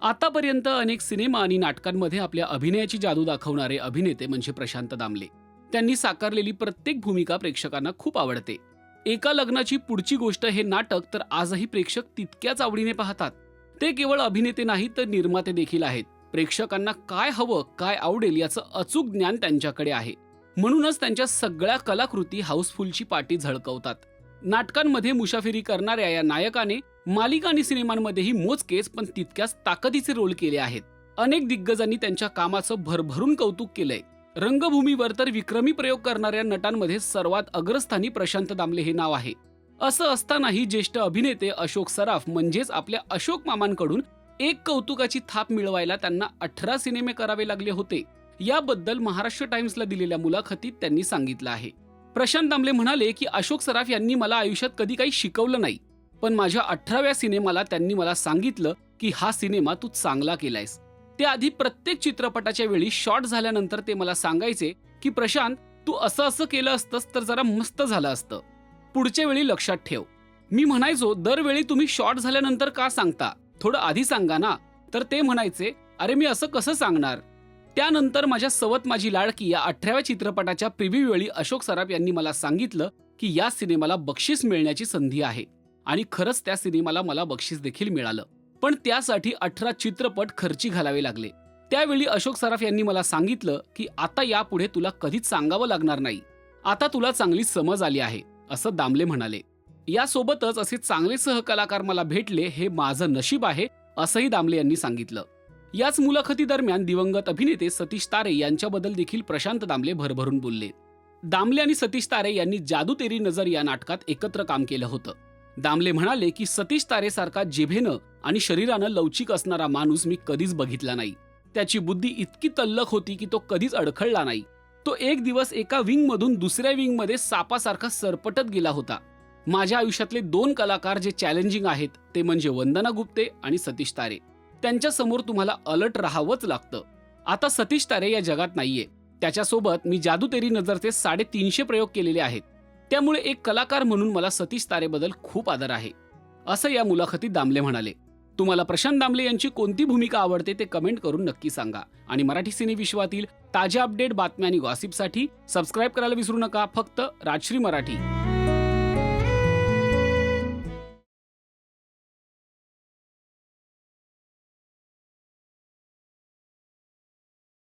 आतापर्यंत अनेक सिनेमा आणि नाटकांमध्ये आपल्या अभिनयाची जादू दाखवणारे अभिनेते म्हणजे प्रशांत दामले. त्यांनी साकारलेली प्रत्येक भूमिका प्रेक्षकांना खूप आवडते. एका लग्नाची पुढची गोष्ट हे नाटक तर आजही प्रेक्षक तितक्याच आवडीने पाहतात. ते केवळ अभिनेते नाहीत तर निर्माते देखील आहेत. प्रेक्षकांना काय हवं, काय आवडेल याचं अचूक ज्ञान त्यांच्याकडे आहे. म्हणूनच त्यांच्या सगळ्या कलाकृती हाऊसफुलची पाटी झळकवतात. नाटकांमध्ये मुसाफिरी करणाऱ्या या नायकाने मालिका आणि सिनेमांमध्येही मोजकेच पण तितक्याच ताकदीचे रोल केले आहेत. अनेक दिग्गजांनी त्यांच्या कामाचं भरभरून कौतुक केलंय. रंगभूमीवर तर विक्रमी प्रयोग करणाऱ्या नटांमध्ये सर्वात अग्रस्थानी प्रशांत दामले हे नाव आहे. असं असतानाही ज्येष्ठ अभिनेते अशोक सराफ म्हणजेच आपल्या अशोक मामांकडून एक कौतुकाची थाप मिळवायला त्यांना 18 सिनेमे करावे लागले होते. याबद्दल महाराष्ट्र टाइम्सला दिलेल्या मुलाखतीत त्यांनी सांगितलं आहे. प्रशांत दामले म्हणाले की अशोक सराफ यांनी मला आयुष्यात कधी काही शिकवलं नाही, पण माझ्या 18व्या सिनेमाला त्यांनी मला सांगितलं की हा सिनेमा तू चांगला केलायस. त्याआधी प्रत्येक चित्रपटाच्या वेळी शॉट झाल्यानंतर ते मला सांगायचे की प्रशांत, तू असं असं केलं असतंस तर जरा मस्त झालं असतं, पुढच्या वेळी लक्षात ठेव. मी म्हणायचो, दरवेळी तुम्ही शॉट झाल्यानंतर का सांगता, थोडं आधी सांगा ना. तर ते म्हणायचे, अरे मी असं कसं सांगणार. त्यानंतर माझ्या सवत माझी लाडकी या 18व्या चित्रपटाच्या प्रिव्ह्यू वेळी अशोक सराफ यांनी मला सांगितलं की या सिनेमाला बक्षीस मिळण्याची संधी आहे. आणि खरंच त्या सिनेमाला मला बक्षीस देखील मिळालं, पण त्यासाठी 18 चित्रपट खर्ची घालावे लागले. त्यावेळी अशोक सराफ यांनी मला सांगितलं की आता यापुढे तुला कधीच सांगावं लागणार नाही, आता तुला चांगली समज आली आहे, असं दामले म्हणाले. यासोबतच असे चांगले सहकलाकार मला भेटले हे माझं नशीब आहे, असंही दामले यांनी सांगितलं. याच मुलाखतीदरम्यान दिवंगत अभिनेते सतीश तारे यांच्याबद्दल देखील प्रशांत दामले भरभरून बोलले. दामले आणि सतीश तारे यांनी जादू तेरी नजर या नाटकात एकत्र काम केलं होतं. दामले म्हणाले की सतीश तारे सारखा जिभेनं आणि शरीरानं लवचिक असणारा माणूस मी कधीच बघितला नाही. त्याची बुद्धी इतकी तल्लख होती की तो कधीच अडखळला नाही. तो एक दिवस एका विंग मधून दुसऱ्या विंग मध्ये सापासारखा सरपटत गेला होता. माझ्या आयुष्यातले 2 कलाकार जे चॅलेंजिंग आहेत ते म्हणजे वंदना गुप्ते आणि सतीश तारे. त्यांच्या समोर तुम्हाला अलर्ट राहावंच लागतं. आता सतीश तारे या जगात नाहीये. त्याच्यासोबत मी जादू तेरी नजरचे 350 प्रयोग केलेले आहेत. त्यामुळे एक कलाकार म्हणून मला सतीश तारेबद्दल खूप आदर आहे, असं या मुलाखतीत दामले म्हणाले. तुम्हाला प्रशांत दामले यांची कोणती भूमिका आवडते ते कमेंट करून नक्की सांगा. आणि मराठी सिने विश्वातील ताज्या अपडेट, बातम्या आणि गॉसिपसाठी सबस्क्राईब करायला विसरू नका. फक्त राजश्री मराठी.